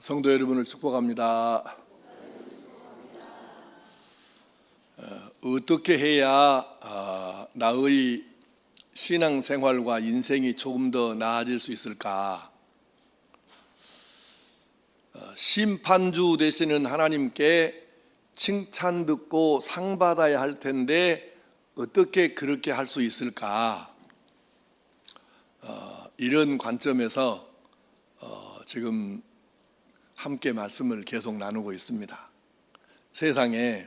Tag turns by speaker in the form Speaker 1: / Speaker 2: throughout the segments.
Speaker 1: 성도 여러분을 축복합니다. 어떻게 해야 나의 신앙생활과 인생이 조금 더 나아질 수 있을까? 심판주 되시는 하나님께 칭찬 듣고 상 받아야 할 텐데 어떻게 그렇게 할 수 있을까? 이런 관점에서 지금 함께 말씀을 계속 나누고 있습니다. 세상에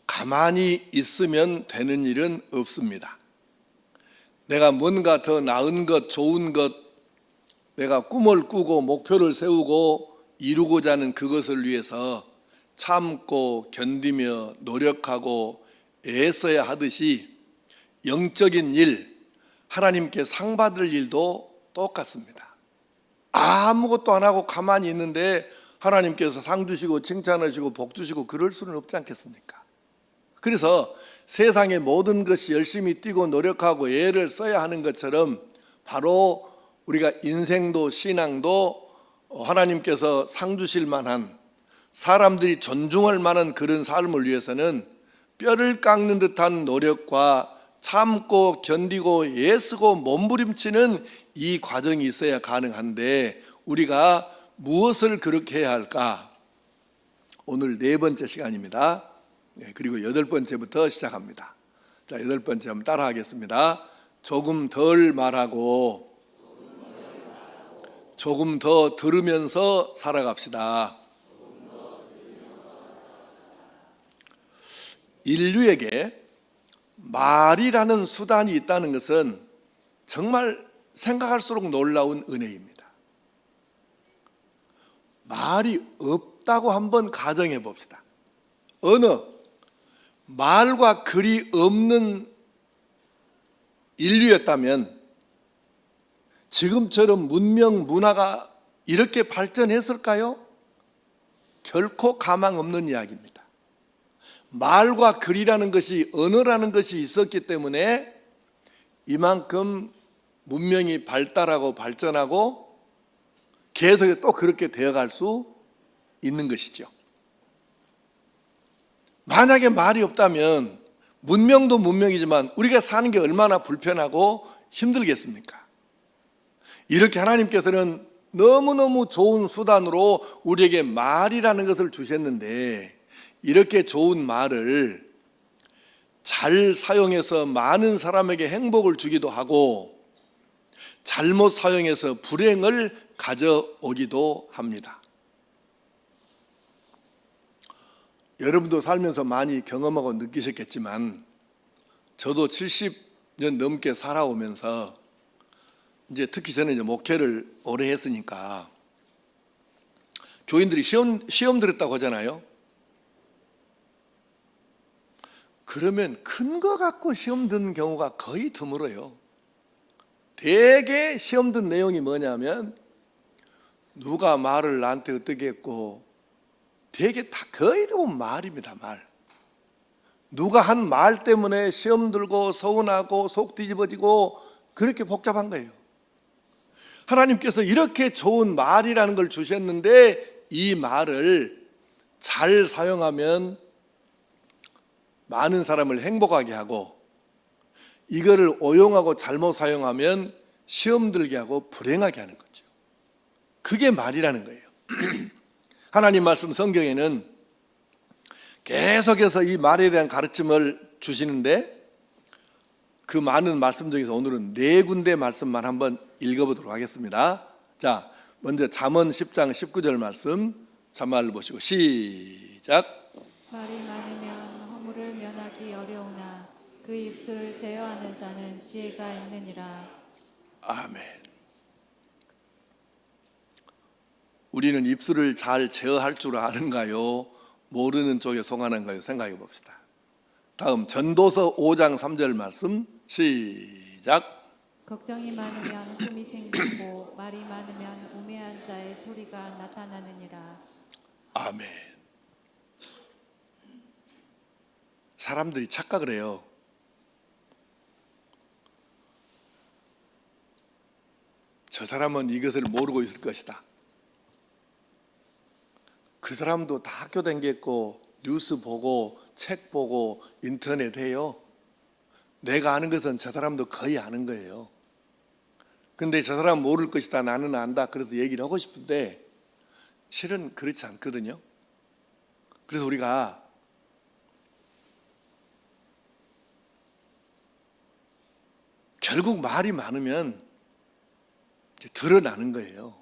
Speaker 1: 가만히 있으면 되는 일은 없습니다. 내가 뭔가 더 나은 것, 좋은 것, 내가 꿈을 꾸고 목표를 세우고 이루고자 하는 그것을 위해서 참고 견디며 노력하고 애써야 하듯이 영적인 일, 하나님께 상 받을 일도 똑같습니다. 아무것도 안 하고 가만히 있는데 하나님께서 상 주시고 칭찬하시고 복 주시고 그럴 수는 없지 않겠습니까? 그래서 세상의 모든 것이 열심히 뛰고 노력하고 애를 써야 하는 것처럼 바로 우리가 인생도 신앙도 하나님께서 상 주실 만한, 사람들이 존중할 만한 그런 삶을 위해서는 뼈를 깎는 듯한 노력과 참고 견디고 애쓰고 몸부림치는 이 과정이 있어야 가능한데 우리가 무엇을 그렇게 해야 할까? 오늘 4번째 시간입니다. 그리고 8번째부터 시작합니다. 자, 8번째 한번 따라 하겠습니다. 조금 덜 말하고 조금 더 들으면서 살아갑시다. 인류에게 말이라는 수단이 있다는 것은 정말 생각할수록 놀라운 은혜입니다. 말이 없다고 한번 가정해 봅시다. 어느 말과 글이 없는 인류였다면 지금처럼 문명, 문화가 이렇게 발전했을까요? 결코 가망 없는 이야기입니다. 말과 글이라는 것이, 언어라는 것이 있었기 때문에 이만큼 문명이 발달하고 발전하고 계속 또 그렇게 되어갈 수 있는 것이죠. 만약에 말이 없다면 문명도 문명이지만 우리가 사는 게 얼마나 불편하고 힘들겠습니까? 이렇게 하나님께서는 너무너무 좋은 수단으로 우리에게 말이라는 것을 주셨는데 이렇게 좋은 말을 잘 사용해서 많은 사람에게 행복을 주기도 하고 잘못 사용해서 불행을 가져오기도 합니다. 여러분도 살면서 많이 경험하고 느끼셨겠지만 저도 70년 넘게 살아오면서 이제 특히 저는 이제 목회를 오래 했으니까 교인들이 시험 들었다고 하잖아요. 그러면 큰 거 갖고 시험 든 경우가 거의 드물어요. 대개 시험 든 내용이 뭐냐면 누가 말을 나한테 어떻게 했고 되게 다 거의 대부분 말입니다. 말. 누가 한 말 때문에 시험 들고 서운하고 속 뒤집어지고 그렇게 복잡한 거예요. 하나님께서 이렇게 좋은 말이라는 걸 주셨는데 이 말을 잘 사용하면 많은 사람을 행복하게 하고 이거를 오용하고 잘못 사용하면 시험 들게 하고 불행하게 하는 거죠. 그게 말이라는 거예요. 하나님 말씀 성경에는 계속해서 이 말에 대한 가르침을 주시는데 그 많은 말씀 중에서 오늘은 4군데 말씀만 한번 읽어보도록 하겠습니다. 자, 먼저 잠언 10장 19절 말씀 참말로 보시고 시작.
Speaker 2: 말이 많으면 허물을 면하기 어려우나 그 입술을 제어하는 자는 지혜가 있느니라.
Speaker 1: 아멘. 우리는 입술을 잘 제어할 줄 아는가요? 모르는 쪽에 속하는가요? 생각해 봅시다. 다음 전도서 5장 3절 말씀 시작.
Speaker 2: 걱정이 많으면 꿈이 생기고 말이 많으면 우매한 자의 소리가 나타나느니라.
Speaker 1: 아멘. 사람들이 착각을 해요. 저 사람은 이것을 모르고 있을 것이다. 그 사람도 다 학교 다녔고 뉴스 보고 책 보고 인터넷 해요. 내가 아는 것은 저 사람도 거의 아는 거예요. 근데 저 사람 모를 것이다, 나는 안다, 그래서 얘기를 하고 싶은데 실은 그렇지 않거든요. 그래서 우리가 결국 말이 많으면 이제 드러나는 거예요.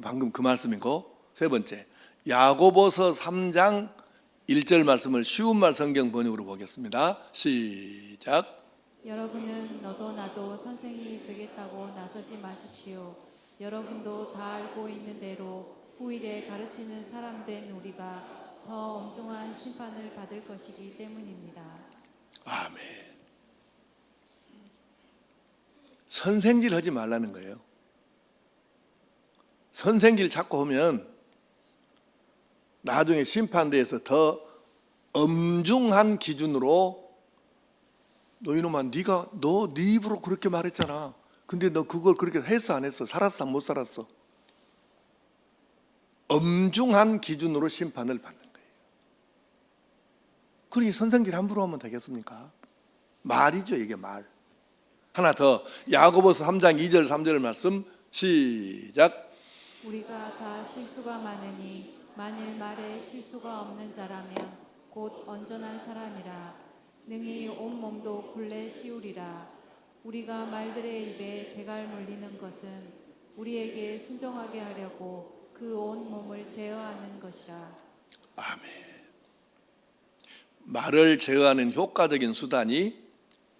Speaker 1: 방금 그 말씀이고, 세 번째, 야고보서 3장 1절 말씀을 쉬운말 성경 번역으로 보겠습니다. 시작.
Speaker 2: 여러분은 너도 나도 선생이 되겠다고 나서지 마십시오. 여러분도 다 알고 있는 대로 후일에 가르치는 사람 된 우리가 더 엄중한 심판을 받을 것이기 때문입니다.
Speaker 1: 아멘. 선생질 하지 말라는 거예요. 선생질 자꾸 하면 나중에 심판대에서 더 엄중한 기준으로 너 이놈아, 너 네 입으로 그렇게 말했잖아. 근데 너 그걸 그렇게 했어 안 했어? 살았어 못 살았어? 엄중한 기준으로 심판을 받는 거예요. 그러니 선생질 함부로 하면 되겠습니까? 말이죠, 이게 말. 하나 더, 야고보서 3장 2절 3절 말씀 시작.
Speaker 2: 우리가 다 실수가 많으니 만일 말에 실수가 없는 자라면 곧 온전한 사람이라 능히 온몸도 굴레 씌우리라. 우리가 말들의 입에 재갈 물리는 것은 우리에게 순종하게 하려고 그 온 몸을 제어하는 것이라.
Speaker 1: 아멘. 말을 제어하는 효과적인 수단이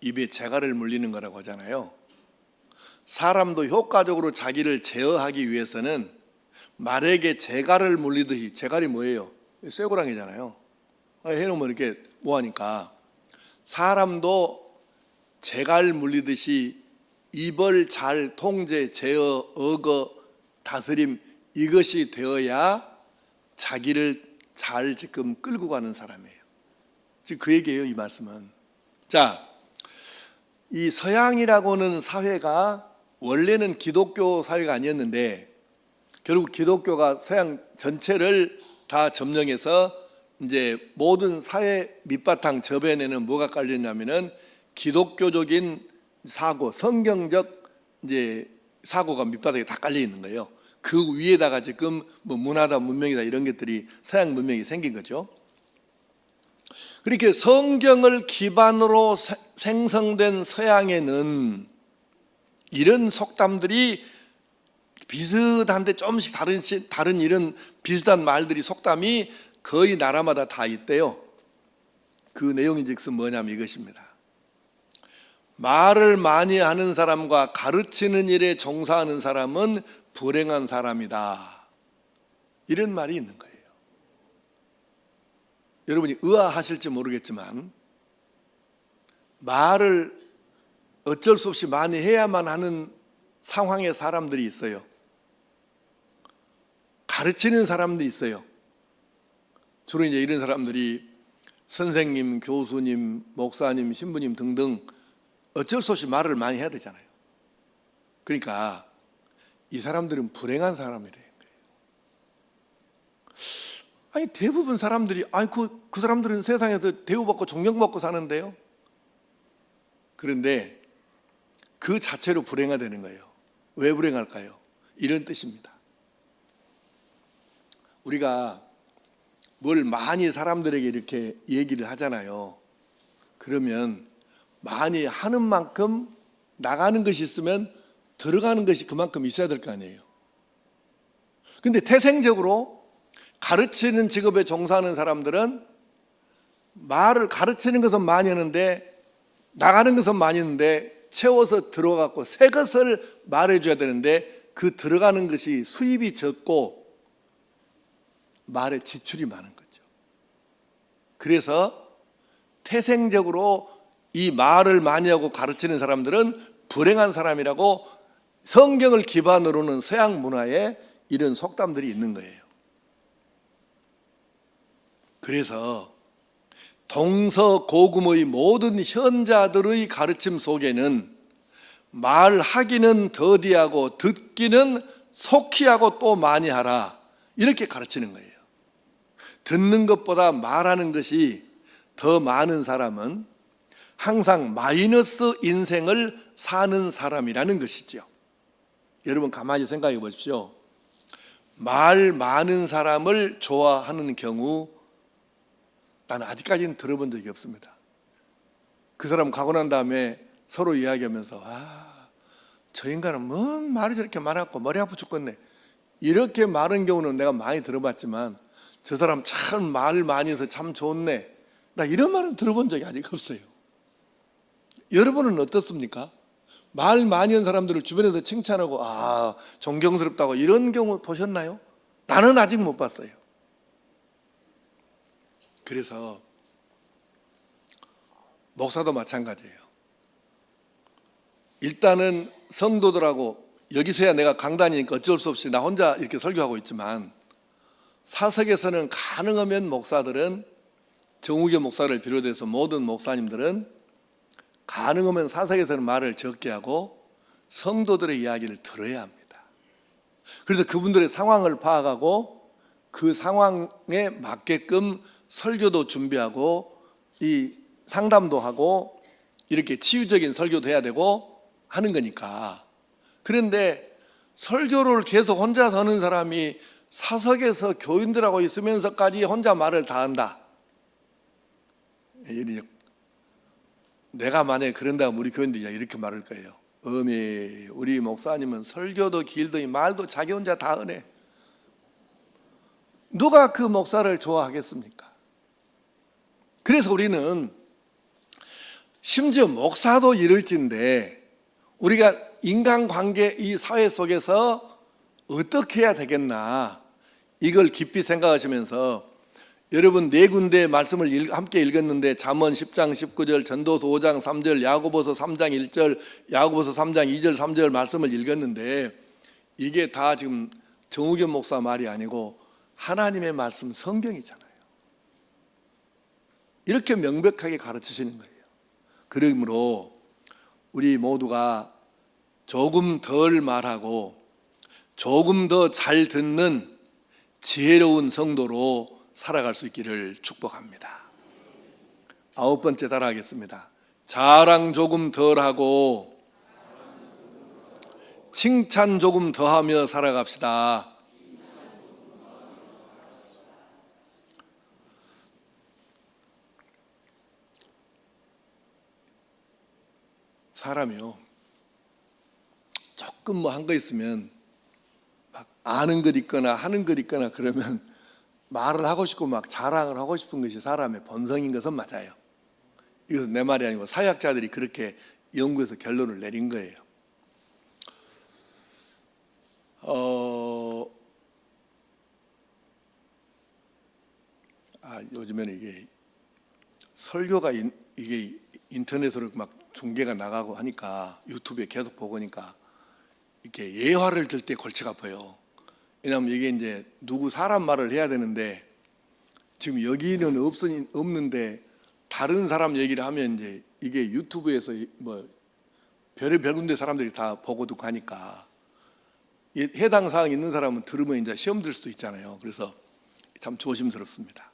Speaker 1: 입에 재갈을 물리는 거라고 하잖아요. 사람도 효과적으로 자기를 제어하기 위해서는 말에게 재갈을 물리듯이, 재갈이 뭐예요? 쇠고랑이잖아요. 해놓으면 이렇게 뭐하니까, 사람도 재갈 물리듯이 입을 잘 통제, 제어, 억어, 다스림, 이것이 되어야 자기를 잘 지금 끌고 가는 사람이에요. 지금 그 얘기예요, 이 말씀은. 자, 이 서양이라고는 사회가 원래는 기독교 사회가 아니었는데 결국 기독교가 서양 전체를 다 점령해서 이제 모든 사회 밑바탕 저변에는 뭐가 깔렸냐면은 기독교적인 사고, 성경적 이제 사고가 밑바닥에 다 깔려 있는 거예요. 그 위에다가 지금 뭐 문화다, 문명이다 이런 것들이 서양 문명이 생긴 거죠. 그렇게 성경을 기반으로 생성된 서양에는 이런 속담들이 비슷한데 조금씩 다른 이런 비슷한 말들이, 속담이 거의 나라마다 다 있대요. 그 내용이 즉슨 뭐냐면 이것입니다. 말을 많이 하는 사람과 가르치는 일에 종사하는 사람은 불행한 사람이다. 이런 말이 있는 거예요. 여러분이 의아하실지 모르겠지만 말을 어쩔 수 없이 많이 해야만 하는 상황의 사람들이 있어요. 가르치는 사람도 있어요. 주로 이제 이런 사람들이 선생님, 교수님, 목사님, 신부님 등등 어쩔 수 없이 말을 많이 해야 되잖아요. 그러니까 이 사람들은 불행한 사람이 되는 거예요. 아니 대부분 사람들이 그 사람들은 세상에서 대우받고 존경받고 사는데요. 그런데 그 자체로 불행하다는 거예요. 왜 불행할까요? 이런 뜻입니다. 우리가 뭘 많이 사람들에게 이렇게 얘기를 하잖아요. 그러면 많이 하는 만큼 나가는 것이 있으면 들어가는 것이 그만큼 있어야 될 거 아니에요. 근데 태생적으로 가르치는 직업에 종사하는 사람들은 말을 가르치는 것은 많이 하는데 나가는 것은 많이 했는데 채워서 들어가고 새 것을 말해줘야 되는데 그 들어가는 것이 수입이 적고 말에 지출이 많은 거죠. 그래서 태생적으로 이 말을 많이 하고 가르치는 사람들은 불행한 사람이라고 성경을 기반으로는 서양 문화에 이런 속담들이 있는 거예요. 그래서 동서고금의 모든 현자들의 가르침 속에는 말하기는 더디하고 듣기는 속히 하고 또 많이 하라, 이렇게 가르치는 거예요. 듣는 것보다 말하는 것이 더 많은 사람은 항상 마이너스 인생을 사는 사람이라는 것이죠. 여러분 가만히 생각해 보십시오. 말 많은 사람을 좋아하는 경우 나는 아직까지는 들어본 적이 없습니다. 그 사람 가고 난 다음에 서로 이야기하면서 저 인간은 뭔 말이 저렇게 많았고 머리 아파 죽겠네, 이렇게 말한 경우는 내가 많이 들어봤지만 저 사람 참 말 많이 해서 참 좋네, 나 이런 말은 들어본 적이 아직 없어요. 여러분은 어떻습니까? 말 많이 한 사람들을 주변에서 칭찬하고 존경스럽다고 이런 경우 보셨나요? 나는 아직 못 봤어요. 그래서 목사도 마찬가지예요. 일단은 성도들하고 여기서야 내가 강단이니까 어쩔 수 없이 나 혼자 이렇게 설교하고 있지만 사석에서는 가능하면 목사들은, 정우겸 목사를 비롯해서 모든 목사님들은 가능하면 사석에서는 말을 적게 하고 성도들의 이야기를 들어야 합니다. 그래서 그분들의 상황을 파악하고 그 상황에 맞게끔 설교도 준비하고 이 상담도 하고 이렇게 치유적인 설교도 해야 되고 하는 거니까. 그런데 설교를 계속 혼자서 하는 사람이 사석에서 교인들하고 있으면서까지 혼자 말을 다 한다. 내가 만약에 그런다면 우리 교인들이 이렇게 말할 거예요. 우리 목사님은 설교도 길더니 말도 자기 혼자 다 하네. 누가 그 목사를 좋아하겠습니까? 그래서 우리는 심지어 목사도 이럴진데 우리가 인간관계 이 사회 속에서 어떻게 해야 되겠나, 이걸 깊이 생각하시면서 여러분 네 군데 말씀을 함께 읽었는데 잠언 10장 19절, 전도서 5장 3절, 야고보서 3장 1절, 야고보서 3장 2절 3절 말씀을 읽었는데 이게 다 지금 정우겸 목사 말이 아니고 하나님의 말씀 성경이잖아요. 이렇게 명백하게 가르치시는 거예요. 그러므로 우리 모두가 조금 덜 말하고 조금 더 잘 듣는 지혜로운 성도로 살아갈 수 있기를 축복합니다. 9번째 따라하겠습니다. 자랑 조금 덜 하고 칭찬 조금 더 하며 살아갑시다. 사람이요, 조금 뭐 한 거 있으면 막 아는 것 있거나 하는 것 있거나 그러면 말을 하고 싶고 막 자랑을 하고 싶은 것이 사람의 본성인 것은 맞아요. 이것은 내 말이 아니고 사회학자들이 그렇게 연구해서 결론을 내린 거예요. 요즘에는 이게 설교가 이게 인터넷으로 막 중계가 나가고 하니까 유튜브에 계속 보니까 이렇게 예화를 들 때 골치가 아파요. 왜냐하면 이게 이제 누구 사람 말을 해야 되는데 지금 여기는 없는데 다른 사람 얘기를 하면 이제 이게 유튜브에서 뭐 별의별 군데 사람들이 다 보고 듣고 하니까 해당 사항 있는 사람은 들으면 이제 시험 들 수도 있잖아요. 그래서 참 조심스럽습니다.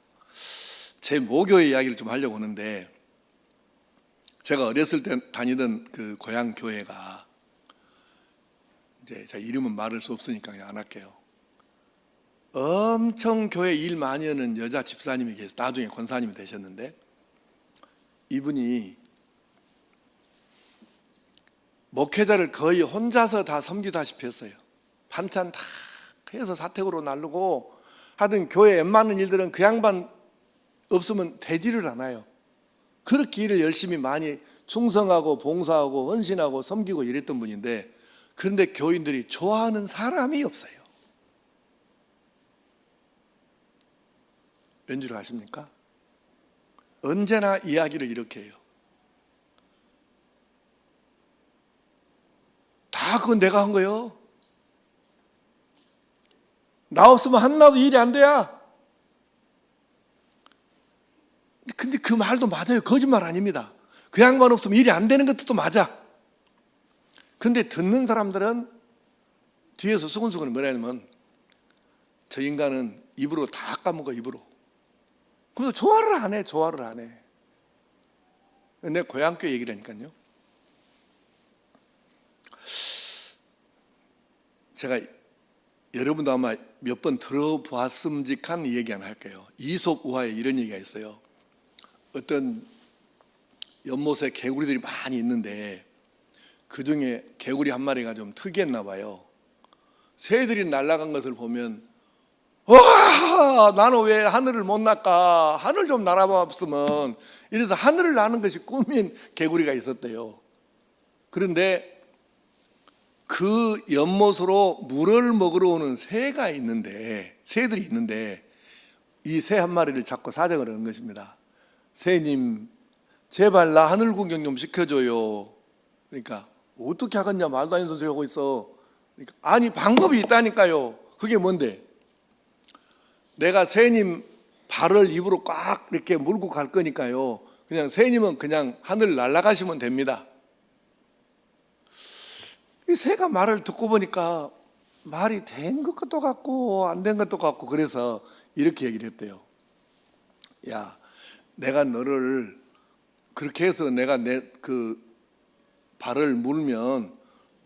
Speaker 1: 제 모교의 이야기를 좀 하려고 하는데 제가 어렸을 때 다니던 그 고향 교회가 이제 제가 이름은 말할 수 없으니까 그냥 안 할게요. 엄청 교회 일 많이 하는 여자 집사님이 계세요. 나중에 권사님이 되셨는데 이분이 목회자를 거의 혼자서 다 섬기다시피 했어요. 반찬 다 해서 사택으로 나르고 하여튼 교회 웬만한 일들은 그 양반 없으면 되지를 않아요. 그렇게 일을 열심히 많이 충성하고 봉사하고 헌신하고 섬기고 이랬던 분인데 그런데 교인들이 좋아하는 사람이 없어요. 왠 줄 아십니까? 언제나 이야기를 이렇게 해요. 다 그건 내가 한 거예요. 나 없으면 하나도 일이 안 돼야. 근데 그 말도 맞아요. 거짓말 아닙니다. 그 양반 없으면 일이 안 되는 것도 또 맞아. 근데 듣는 사람들은 뒤에서 수근수근 뭐라 하냐면 저 인간은 입으로 다 까먹어, 입으로. 그래서 조화를 안 해, 조화를 안 해. 내 고향교 얘기라니까요. 제가 여러분도 아마 몇 번 들어보았음직한 얘기 하나 할게요. 이솝우화에 이런 얘기가 있어요. 어떤 연못에 개구리들이 많이 있는데 그 중에 개구리 한 마리가 좀 특이했나 봐요. 새들이 날아간 것을 보면 와, 나는 왜 하늘을 못 날까? 하늘 좀 날아봤으면. 이래서 하늘을 나는 것이 꿈인 개구리가 있었대요. 그런데 그 연못으로 물을 먹으러 오는 새들이 있는데 이 새 한 마리를 잡고 사정을 하는 것입니다. 새님, 제발 나 하늘 구경 좀 시켜줘요. 그러니까 어떻게 하겠냐, 말도 안 되는 소리 하고 있어. 그러니까 아니, 방법이 있다니까요. 그게 뭔데? 내가 새님 발을 입으로 꽉 이렇게 물고 갈 거니까요. 그냥 새님은 그냥 하늘 날아가시면 됩니다. 이 새가 말을 듣고 보니까 말이 된 것도 같고 안 된 것도 같고, 그래서 이렇게 얘기를 했대요. 야, 내가 너를 그렇게 해서 내가 내 그 발을 물면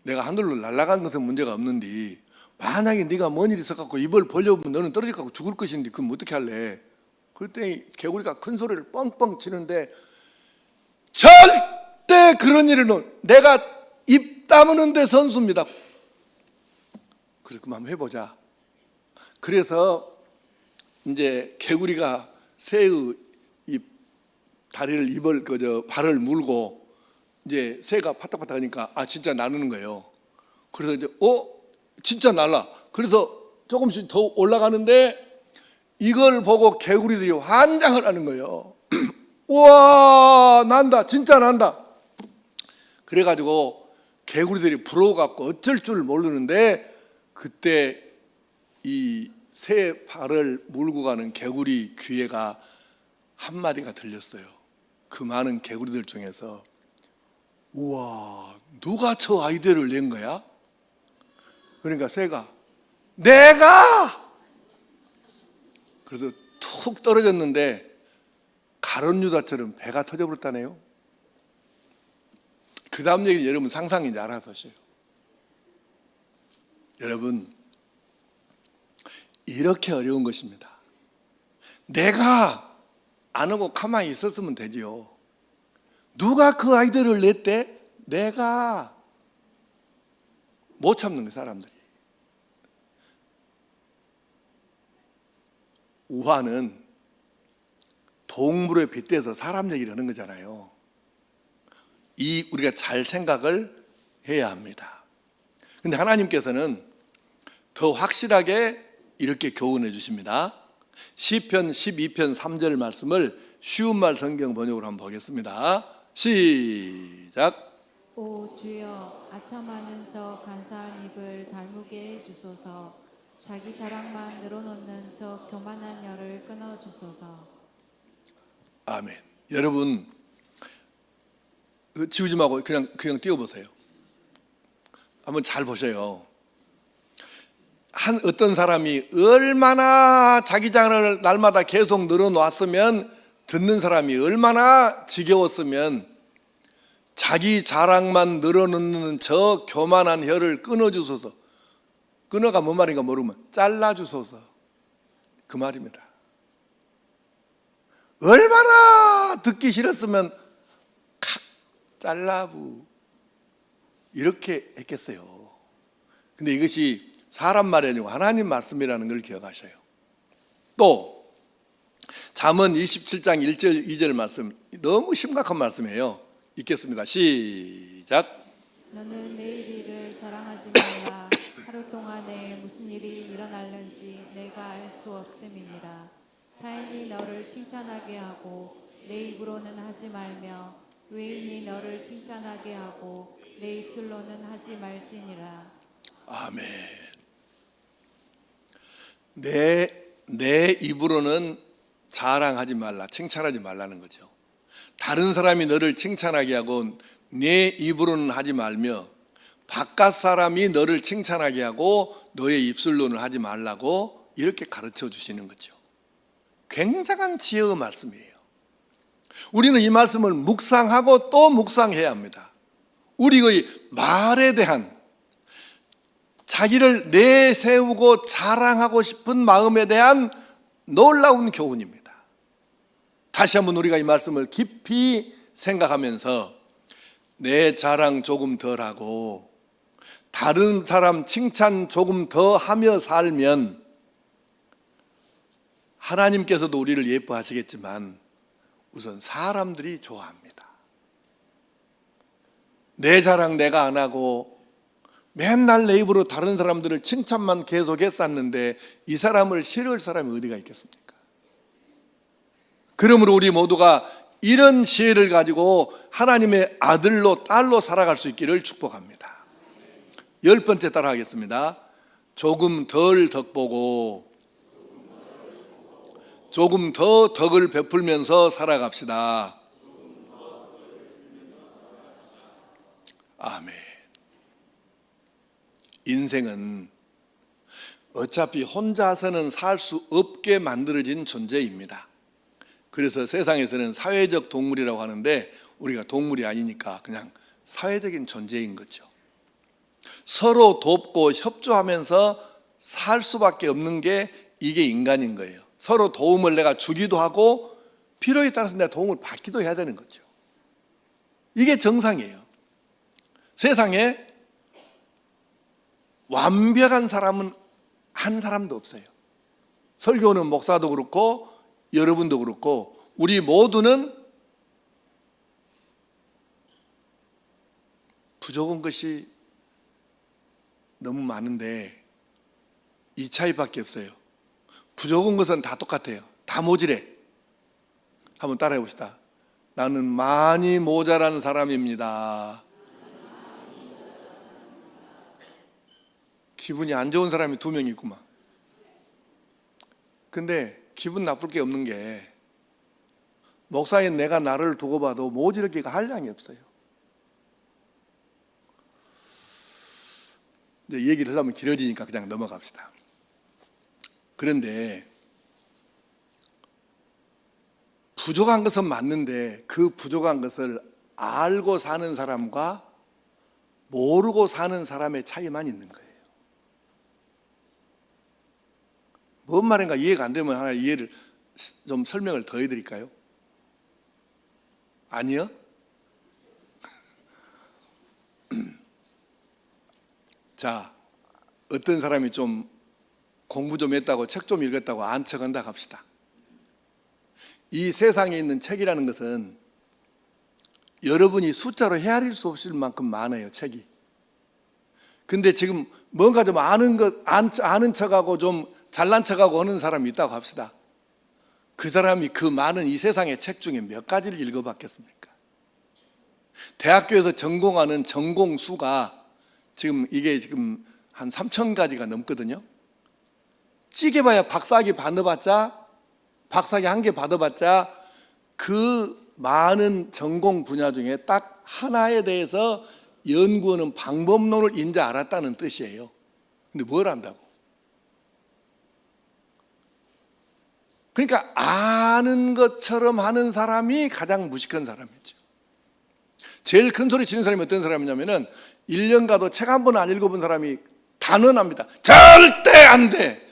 Speaker 1: 내가 하늘로 날아간 것은 문제가 없는데, 만약에 네가 뭔 일이 있어갖고 입을 벌려보면 너는 떨어져갖고 죽을 것인데 그럼 어떻게 할래? 그때 개구리가 큰 소리를 뻥뻥 치는데, 절대 그런 일은 내가 입 다무는 데 선수입니다. 그래서 그만 한번 해보자. 그래서 이제 개구리가 새의 이 다리를 발을 물고 이제 새가 파닥파닥하니까 진짜 나르는 거예요. 그래서 이제 진짜 날라. 그래서 조금씩 더 올라가는데 이걸 보고 개구리들이 환장을 하는 거예요. 우와, 난다, 진짜 난다. 그래가지고 개구리들이 부러워갖고 어쩔 줄 모르는데, 그때 이 새 발을 물고 가는 개구리 귀에가 한마디가 들렸어요. 그 많은 개구리들 중에서, 우와, 누가 저 아이디어를 낸 거야? 그러니까 새가, 내가! 그래서 툭 떨어졌는데 가론 유다처럼 배가 터져버렸다네요. 그 다음 얘기는 여러분 상상인지 알아서 하세요. 여러분, 이렇게 어려운 것입니다. 내가 안 하고 가만히 있었으면 되지요. 누가 그 아이디어를 냈대? 내가. 못 참는 거예요, 사람들이. 우화는 동물에 빗대서 사람 얘기를 하는 거잖아요. 우리가 잘 생각을 해야 합니다. 근데 하나님께서는 더 확실하게 이렇게 교훈해 주십니다. 시편 12편 3절 말씀을 쉬운 말 성경 번역으로 한번 보겠습니다. 시작.
Speaker 2: 오 주여, 아첨하는 저 간사한 입을 닮게 해주소서. 자기 자랑만 늘어놓는 저 교만한 혀를 끊어주소서.
Speaker 1: 아멘. 여러분, 지우지 말고 그냥 띄워보세요. 한번 잘 보세요. 어떤 사람이 얼마나 자기 자랑을 날마다 계속 늘어놓았으면, 듣는 사람이 얼마나 지겨웠으면, 자기 자랑만 늘어놓는 저 교만한 혀를 끊어주소서. 끊어가 뭔 말인가 모르면 잘라주소서, 그 말입니다. 얼마나 듣기 싫었으면 칵 잘라부 이렇게 했겠어요. 근데 이것이 사람 말이 아니고 하나님 말씀이라는 걸 기억하셔요. 또 잠언 27장 1절 2절 말씀, 너무 심각한 말씀이에요. 읽겠습니다. 시작.
Speaker 2: 너는 내일 일을 자랑하지 말라. 하루 동안에 무슨 일이 일어날는지 내가 알 수 없음이니라. 타인이 너를 칭찬하게 하고 내 입으로는 하지 말며, 외인이 너를 칭찬하게 하고 내 입술로는 하지 말지니라.
Speaker 1: 아멘. 내 입으로는 자랑하지 말라, 칭찬하지 말라는 거죠. 다른 사람이 너를 칭찬하게 하고 내 입으로는 하지 말며, 바깥 사람이 너를 칭찬하게 하고 너의 입술로는 하지 말라고 이렇게 가르쳐 주시는 거죠. 굉장한 지혜의 말씀이에요. 우리는 이 말씀을 묵상하고 또 묵상해야 합니다. 우리의 말에 대한, 자기를 내세우고 자랑하고 싶은 마음에 대한 놀라운 교훈입니다. 다시 한번 우리가 이 말씀을 깊이 생각하면서 내 자랑 조금 덜 하고 다른 사람 칭찬 조금 더 하며 살면 하나님께서도 우리를 예뻐하시겠지만 우선 사람들이 좋아합니다. 내 자랑 내가 안 하고 맨날 내 입으로 다른 사람들을 칭찬만 계속 했었는데 이 사람을 싫어할 사람이 어디가 있겠습니까? 그러므로 우리 모두가 이런 지혜를 가지고 하나님의 아들로 딸로 살아갈 수 있기를 축복합니다. 10번째 따라하겠습니다. 조금 덜 덕보고 조금 더 덕을 베풀면서 살아갑시다. 아멘. 인생은 어차피 혼자서는 살 수 없게 만들어진 존재입니다. 그래서 세상에서는 사회적 동물이라고 하는데 우리가 동물이 아니니까 그냥 사회적인 존재인 거죠. 서로 돕고 협조하면서 살 수밖에 없는 게 이게 인간인 거예요. 서로 도움을 내가 주기도 하고 필요에 따라서 내가 도움을 받기도 해야 되는 거죠. 이게 정상이에요. 세상에 완벽한 사람은 한 사람도 없어요. 설교는 목사도 그렇고 여러분도 그렇고 우리 모두는 부족한 것이 너무 많은데 이 차이밖에 없어요. 부족한 것은 다 똑같아요. 다 모자래. 한번 따라해 봅시다. 나는 많이 모자란 사람입니다. 기분이 안 좋은 사람이 2명 있구만. 근데 기분 나쁠 게 없는 게 목사인 내가 나를 두고 봐도 모지르기가 한량이 없어요. 이제 얘기를 하려면 길어지니까 그냥 넘어갑시다. 그런데 부족한 것은 맞는데 그 부족한 것을 알고 사는 사람과 모르고 사는 사람의 차이만 있는 거예요. 뭔 말인가 이해가 안 되면 하나 이해를 좀 설명을 더 해드릴까요? 아니요? 자, 어떤 사람이 좀 공부 좀 했다고 책 좀 읽었다고 안 척한다 합시다. 이 세상에 있는 책이라는 것은 여러분이 숫자로 헤아릴 수 없을 만큼 많아요, 책이. 근데 지금 뭔가 좀 아는 척하고 좀 잘난 척하고 하는 사람이 있다고 합시다. 그 사람이 그 많은 이 세상의 책 중에 몇 가지를 읽어봤겠습니까? 대학교에서 전공하는 전공수가 이게 지금 한 3,000가지가 넘거든요. 찌개봐야 박사학위 받아봤자 박사학위 1개 받아봤자 그 많은 전공 분야 중에 딱 하나에 대해서 연구하는 방법론을 인제 알았다는 뜻이에요. 근데 뭘 안다고? 그러니까 아는 것처럼 하는 사람이 가장 무식한 사람이죠. 제일 큰 소리 치는 사람이 어떤 사람이냐면은 1년 가도 책 한 번 안 읽어본 사람이 단언합니다. 절대 안 돼.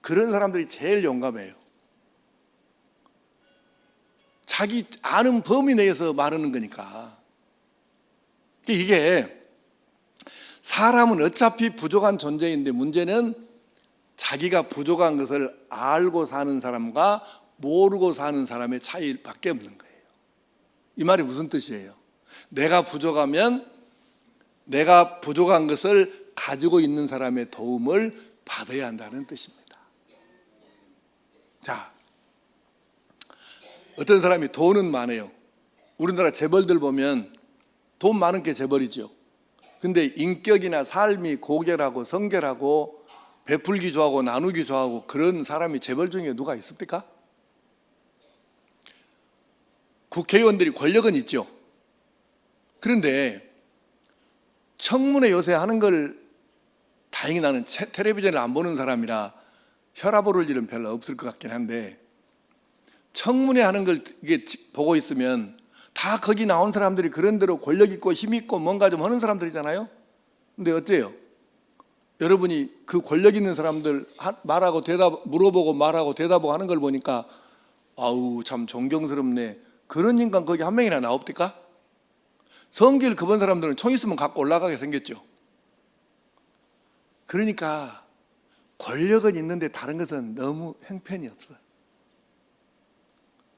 Speaker 1: 그런 사람들이 제일 용감해요. 자기 아는 범위 내에서 말하는 거니까. 이게 사람은 어차피 부족한 존재인데 문제는 자기가 부족한 것을 알고 사는 사람과 모르고 사는 사람의 차이밖에 없는 거예요. 이 말이 무슨 뜻이에요? 내가 부족하면 내가 부족한 것을 가지고 있는 사람의 도움을 받아야 한다는 뜻입니다. 자, 어떤 사람이 돈은 많아요. 우리나라 재벌들 보면 돈 많은 게 재벌이죠. 근데 인격이나 삶이 고결하고 성결하고 베풀기 좋아하고 나누기 좋아하고 그런 사람이 재벌 중에 누가 있습니까? 국회의원들이 권력은 있죠. 그런데 청문회 요새 하는 걸 다행히 나는 텔레비전을 안 보는 사람이라 혈압 오를 일은 별로 없을 것 같긴 한데, 청문회 하는 걸 이게 보고 있으면 다 거기 나온 사람들이 그런 대로 권력 있고 힘 있고 뭔가 좀 하는 사람들이잖아요. 근데 어째요? 여러분이 그 권력 있는 사람들 말하고 물어보고 말하고 대답하고 하는 걸 보니까 아우 참 존경스럽네. 그런 인간 거기 한 명이나 나옵니까? 성길 그번 사람들은 총 있으면 갖고 올라가게 생겼죠. 그러니까 권력은 있는데 다른 것은 너무 형편이 없어.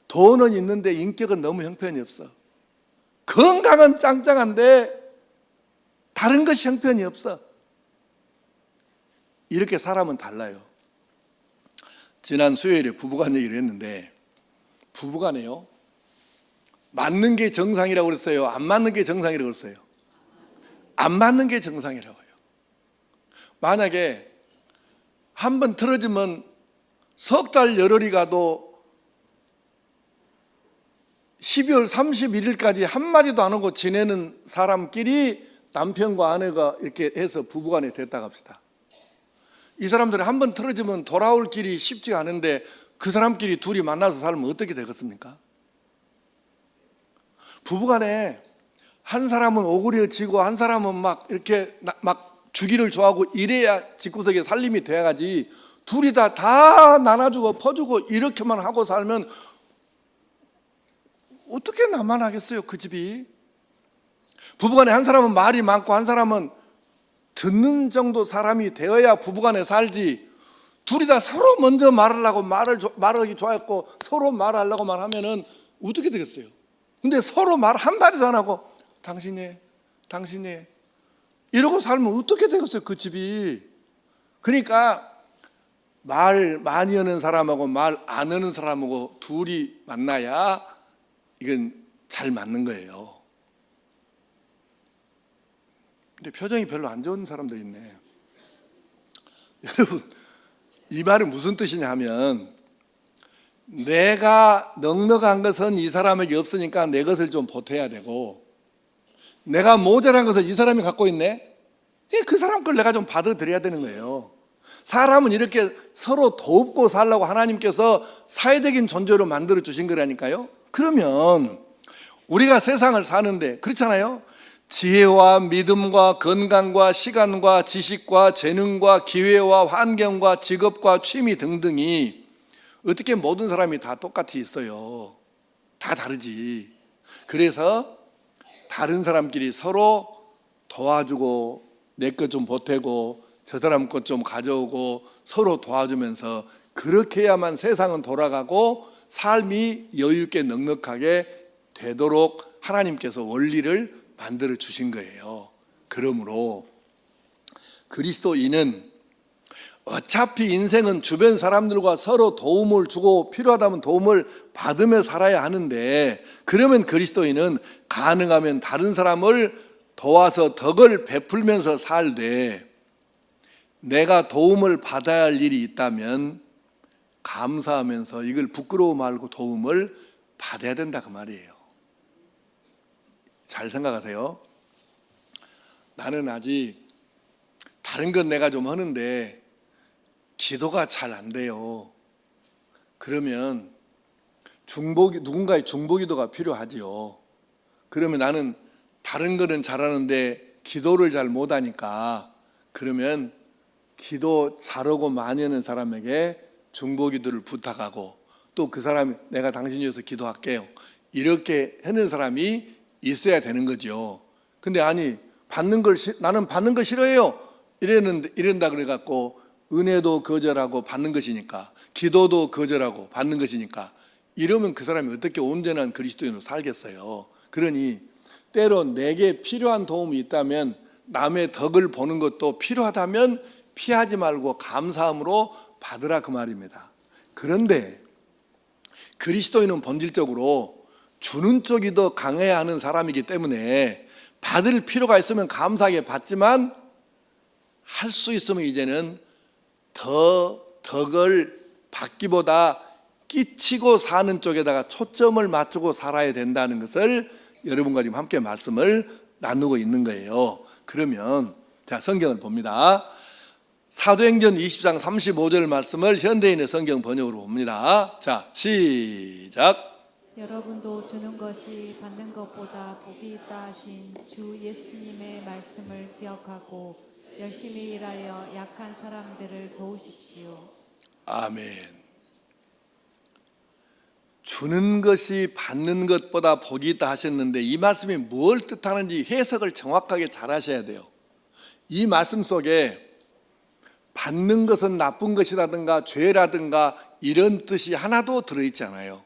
Speaker 1: 돈은 있는데 인격은 너무 형편이 없어. 건강은 짱짱한데 다른 것이 형편이 없어. 이렇게 사람은 달라요. 지난 수요일에 부부간 얘기를 했는데, 부부간에요, 맞는 게 정상이라고 그랬어요? 안 맞는 게 정상이라고 그랬어요? 안 맞는 게 정상이라고 해요. 만약에 한 번 틀어지면 석 달 열흘이 가도 12월 31일까지 한마디도 안 하고 지내는 사람끼리 남편과 아내가 이렇게 해서 부부간에 됐다고 합시다. 이 사람들이 한 번 틀어지면 돌아올 길이 쉽지 않은데 그 사람끼리 둘이 만나서 살면 어떻게 되겠습니까? 부부간에 한 사람은 오그려지고 한 사람은 막 이렇게 막 주기를 좋아하고 이래야 집구석에 살림이 돼야지, 둘이 다 나눠주고 퍼주고 이렇게만 하고 살면 어떻게 나만 하겠어요, 그 집이? 부부간에 한 사람은 말이 많고 한 사람은 듣는 정도 사람이 되어야 부부간에 살지, 둘이 다 서로 먼저 말하려고 말하기 좋아했고 서로 말하려고 말하면은 어떻게 되겠어요? 근데 서로 말 한마디도 안 하고 당신이 이러고 살면 어떻게 되겠어요, 그 집이? 그러니까 말 많이 하는 사람하고 말 안 하는 사람하고 둘이 만나야 이건 잘 맞는 거예요. 근데 표정이 별로 안 좋은 사람들이 있네. 여러분, 이 말은 무슨 뜻이냐 하면, 내가 넉넉한 것은 이 사람에게 없으니까 내 것을 좀 보태야 되고, 내가 모자란 것을 이 사람이 갖고 있네? 그 사람 걸 내가 좀 받아들여야 되는 거예요. 사람은 이렇게 서로 돕고 살라고 하나님께서 사회적인 존재로 만들어 주신 거라니까요. 그러면 우리가 세상을 사는데 그렇잖아요. 지혜와 믿음과 건강과 시간과 지식과 재능과 기회와 환경과 직업과 취미 등등이 어떻게 모든 사람이 다 똑같이 있어요. 다 다르지. 그래서 다른 사람끼리 서로 도와주고 내 것 좀 보태고 저 사람 것 좀 가져오고 서로 도와주면서 그렇게 해야만 세상은 돌아가고 삶이 여유 있게 넉넉하게 되도록 하나님께서 원리를 만들어 주신 거예요. 그러므로 그리스도인은 어차피 인생은 주변 사람들과 서로 도움을 주고 필요하다면 도움을 받으며 살아야 하는데, 그러면 그리스도인은 가능하면 다른 사람을 도와서 덕을 베풀면서 살되, 내가 도움을 받아야 할 일이 있다면 감사하면서 이걸 부끄러워 말고 도움을 받아야 된다, 그 말이에요. 잘 생각하세요. 나는 아직 다른 건 내가 좀 하는데 기도가 잘 안 돼요. 그러면 누군가의 중보기도가 필요하지요. 그러면 나는 다른 거는 잘하는데 기도를 잘 못하니까, 그러면 기도 잘하고 많이 하는 사람에게 중보기도를 부탁하고, 또 그 사람이 내가 당신 위해서 기도할게요, 이렇게 하는 사람이 있어야 되는 거죠. 근데 아니 나는 받는 거 싫어해요 이런다 그래갖고 은혜도 거절하고 받는 것이니까, 기도도 거절하고 받는 것이니까, 이러면 그 사람이 어떻게 온전한 그리스도인으로 살겠어요. 그러니 때로 내게 필요한 도움이 있다면, 남의 덕을 보는 것도 필요하다면 피하지 말고 감사함으로 받으라, 그 말입니다. 그런데 그리스도인은 본질적으로 주는 쪽이 더 강해야 하는 사람이기 때문에 받을 필요가 있으면 감사하게 받지만, 할 수 있으면 이제는 더 덕을 받기보다 끼치고 사는 쪽에다가 초점을 맞추고 살아야 된다는 것을 여러분과 지금 함께 말씀을 나누고 있는 거예요. 그러면 자, 성경을 봅니다. 사도행전 20장 35절 말씀을 현대인의 성경 번역으로 봅니다. 자, 시작.
Speaker 2: 여러분도 주는 것이 받는 것보다 복이 있다 하신 주 예수님의 말씀을 기억하고 열심히 일하여 약한 사람들을 도우십시오.
Speaker 1: 아멘. 주는 것이 받는 것보다 복이 있다 하셨는데 이 말씀이 뭘 뜻하는지 해석을 정확하게 잘 하셔야 돼요. 이 말씀 속에 받는 것은 나쁜 것이라든가 죄라든가 이런 뜻이 하나도 들어있지 않아요.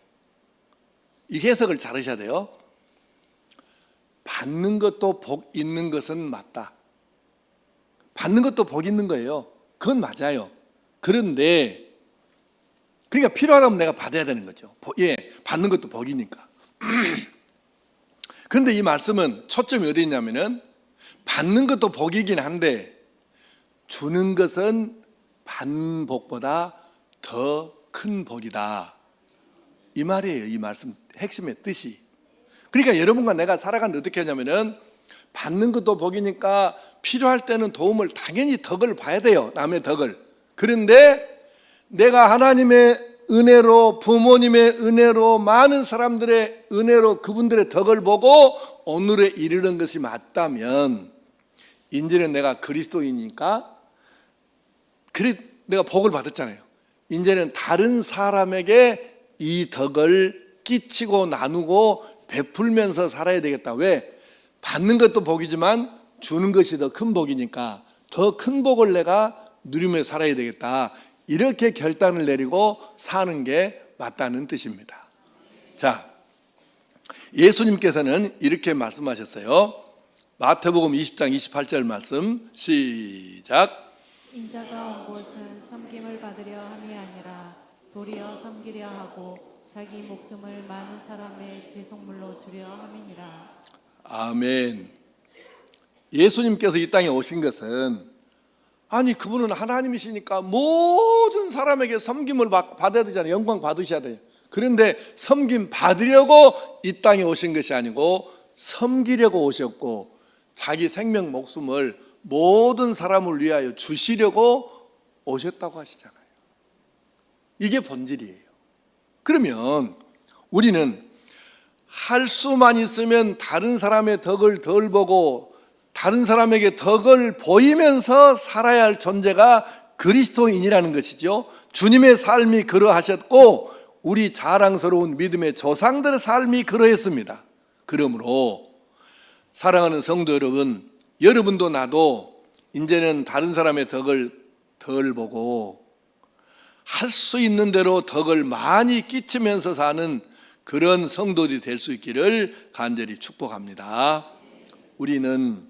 Speaker 1: 이 해석을 잘 하셔야 돼요. 받는 것도 복 있는 것은 맞다. 받는 것도 복 있는 거예요. 그건 맞아요. 그런데 그러니까 필요하다면 내가 받아야 되는 거죠. 예, 받는 것도 복이니까. 그런데 이 말씀은 초점이 어디 있냐면은 받는 것도 복이긴 한데 주는 것은 받는 복보다 더 큰 복이다. 이 말이에요. 이 말씀 핵심의 뜻이. 그러니까 여러분과 내가 살아가는데 어떻게 하냐면은 받는 것도 복이니까 필요할 때는 도움을 당연히 덕을 봐야 돼요. 남의 덕을. 그런데 내가 하나님의 은혜로 부모님의 은혜로 많은 사람들의 은혜로 그분들의 덕을 보고 오늘에 이르는 것이 맞다면 이제는 내가 그리스도이니까 그래 내가 복을 받았잖아요. 이제는 다른 사람에게 이 덕을 끼치고 나누고 베풀면서 살아야 되겠다. 왜? 받는 것도 복이지만 주는 것이 더 큰 복이니까 더 큰 복을 내가 누리며 살아야 되겠다. 이렇게 결단을 내리고 사는 게 맞다는 뜻입니다. 자, 예수님께서는 이렇게 말씀하셨어요. 마태복음 20장 28절 말씀 시작.
Speaker 2: 인자가 온 곳은 섬김을 받으려 함이 아니라 도리어 섬기려 하고 자기 목숨을 많은 사람의 대속물로 주려 함이니라.
Speaker 1: 아멘. 예수님께서 이 땅에 오신 것은 아니 그분은 하나님이시니까 모든 사람에게 섬김을 받아야 되잖아요. 영광 받으셔야 돼요. 그런데 섬김 받으려고 이 땅에 오신 것이 아니고 섬기려고 오셨고 자기 생명 목숨을 모든 사람을 위하여 주시려고 오셨다고 하시잖아요. 이게 본질이에요. 그러면 우리는 할 수만 있으면 다른 사람의 덕을 덜 보고 다른 사람에게 덕을 보이면서 살아야 할 존재가 그리스도인이라는 것이죠. 주님의 삶이 그러하셨고 우리 자랑스러운 믿음의 조상들의 삶이 그러했습니다. 그러므로 사랑하는 성도 여러분, 여러분도 나도 이제는 다른 사람의 덕을 덜 보고 할 수 있는 대로 덕을 많이 끼치면서 사는 그런 성도들이 될 수 있기를 간절히 축복합니다. 우리는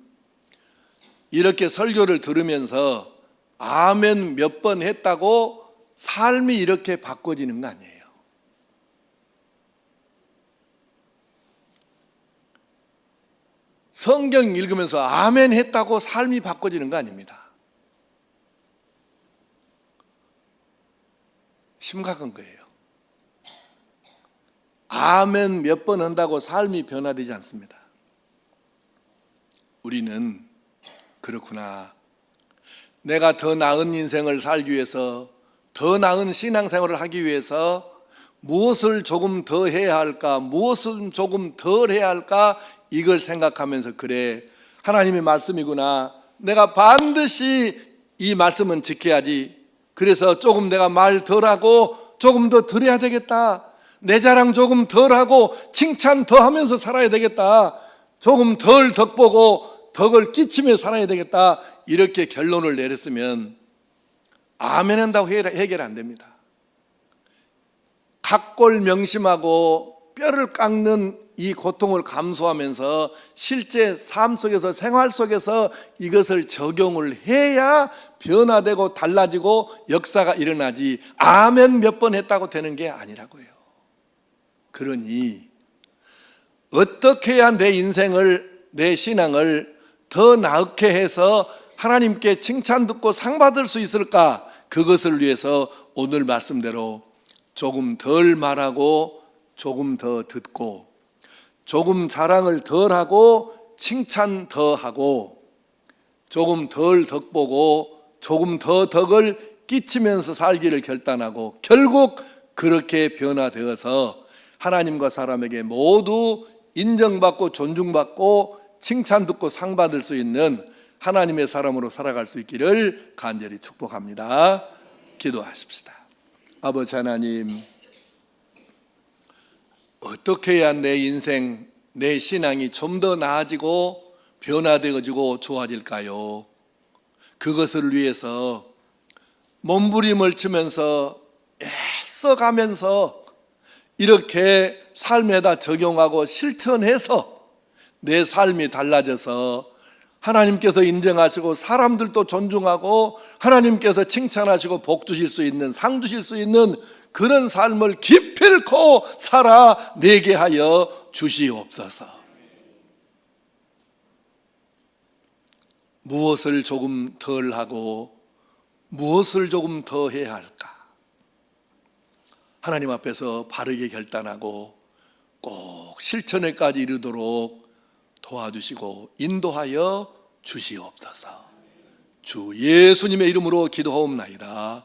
Speaker 1: 이렇게 설교를 들으면서 아멘 몇 번 했다고 삶이 이렇게 바꿔지는 거 아니에요. 성경 읽으면서 아멘 했다고 삶이 바꿔지는 거 아닙니다. 심각한 거예요. 아멘 몇 번 한다고 삶이 변화되지 않습니다. 우리는 그렇구나. 내가 더 나은 인생을 살기 위해서 더 나은 신앙생활을 하기 위해서 무엇을 조금 더 해야 할까? 무엇을 조금 덜 해야 할까? 이걸 생각하면서 그래 하나님의 말씀이구나. 내가 반드시 이 말씀은 지켜야지. 그래서 조금 내가 말 덜하고 조금 더 덜해야 되겠다. 내 자랑 조금 덜하고 칭찬 더 하면서 살아야 되겠다. 조금 덜 덕보고 덕을 끼치며 살아야 되겠다. 이렇게 결론을 내렸으면 아멘 한다고 해결 안 됩니다. 각골 명심하고 뼈를 깎는 이 고통을 감수하면서 실제 삶 속에서 생활 속에서 이것을 적용을 해야 변화되고 달라지고 역사가 일어나지 아멘 몇 번 했다고 되는 게 아니라고요. 그러니 어떻게 해야 내 인생을 내 신앙을 더 나게 해서 하나님께 칭찬 듣고 상 받을 수 있을까? 그것을 위해서 오늘 말씀대로 조금 덜 말하고 조금 더 듣고 조금 자랑을 덜 하고 칭찬 더 하고 조금 덜 덕보고 조금 더 덕을 끼치면서 살기를 결단하고 결국 그렇게 변화되어서 하나님과 사람에게 모두 인정받고 존중받고 칭찬듣고 상받을 수 있는 하나님의 사람으로 살아갈 수 있기를 간절히 축복합니다. 기도하십시다. 아버지 하나님, 어떻게 해야 내 인생, 내 신앙이 좀 더 나아지고 변화되어지고 좋아질까요? 그것을 위해서 몸부림을 치면서 애써가면서 이렇게 삶에다 적용하고 실천해서 내 삶이 달라져서 하나님께서 인정하시고 사람들도 존중하고 하나님께서 칭찬하시고 복 주실 수 있는, 상 주실 수 있는 그런 삶을 기필코 살아내게 하여 주시옵소서. 무엇을 조금 덜 하고 무엇을 조금 더 해야 할까? 하나님 앞에서 바르게 결단하고 꼭 실천에까지 이르도록 도와주시고 인도하여 주시옵소서. 주 예수님의 이름으로 기도하옵나이다.